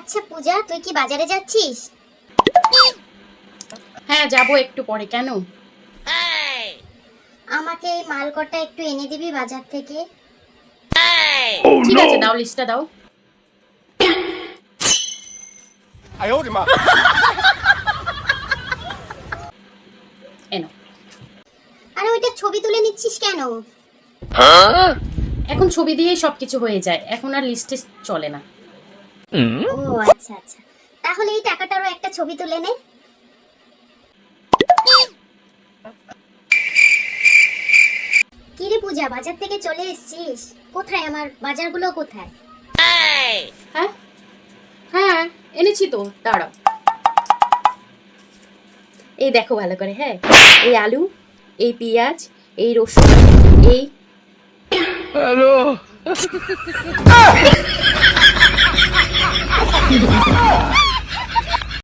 আচ্ছা পূজা, তুই কি বাজারে যাচ্ছিস? হ্যাঁ যাবো একটু পরে। কেন? আমাকে এই মাল কটা একটু এনে দিবি বাজার থেকে। ঠিক আছে, দাও, লিস্টটা দাও। এনো। আরে ওইটা ছবি তুলে নিচ্ছিস কেন? এখন ছবি দিয়েই সবকিছু হয়ে যায়, এখন আর লিস্টে চলে না। ও আচ্ছা আচ্ছা, তাহলে এই টাকাটারও একটা ছবি তুলে নে। কি রে পূজা, বাজার থেকে চলে এসেছিস? কোথায় আমার বাজারগুলো কোথায়? হ্যাঁ হ্যাঁ এনেছি তো, দাঁড়াও। এই দেখো ভালো করে। হ্যাঁ, এই আলু, এই পেঁয়াজ, এই রসুন, এই হ্যালো